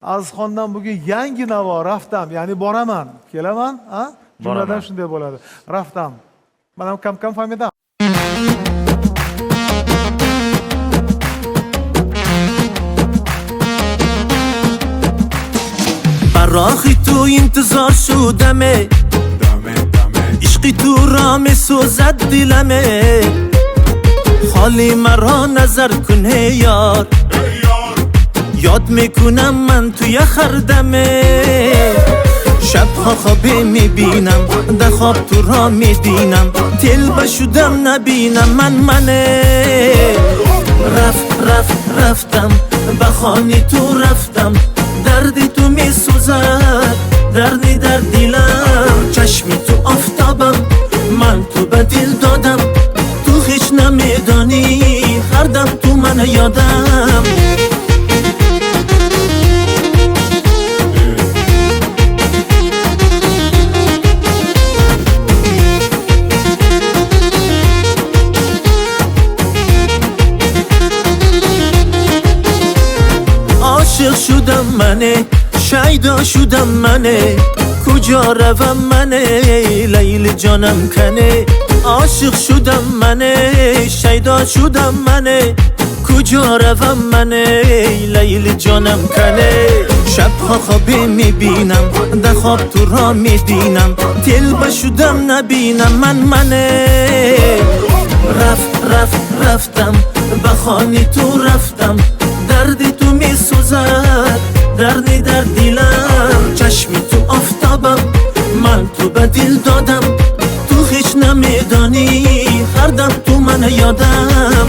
Azizxondan bugun yangi navo raftam, ya'ni boraman, kelaman, jumladan shunday bo'ladi. Raftam. Mana kam fahmidam. براخی تو انتظار شدمه عشقی تو را می سوزد دلمه حالی مرا نظر کنه یار یاد میکنم من توی خردمه شبها خوابه میبینم در خواب تو را میبینم تل بشودم نبینم منه رفتم به خانه تو رفتم دردی تو میسوزد دردی در دلم چشمی تو آفتابم من تو به دل دادم تو هیچ نمیدانی هر دم تو من یادم عاشق شدم منه شیدا شدم منه کجا روم منه لیل جانم کنه عاشق شدم منه شیدا شدم منه کجا روم منه لیل جانم کنه شبها خوابه میبینم در خواب تو را میبینم تل بشودم نبینم منه رفتم به خانه تو رفتم دردی تو میسوزد دردی در دلم چشمی تو آفتابم من تو به دل دادم تو هیچ نمیدانی هر دم تو من یادم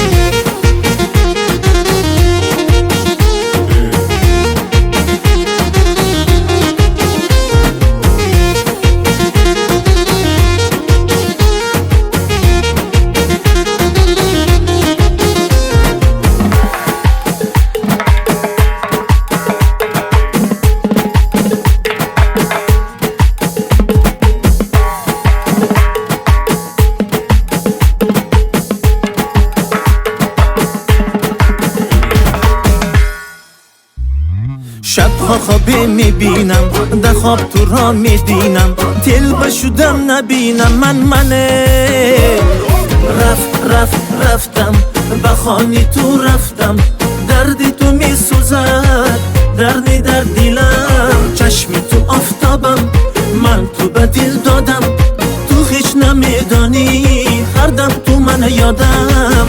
شبها خوابه میبینم در خواب تو را میبینم تل بشودم نبینم منه رفتم به خانه تو رفتم دردی تو میسوزد دردی در دلم چشمی تو آفتابم من تو به دل دادم تو هیچ نمیدانی هر دم تو من یادم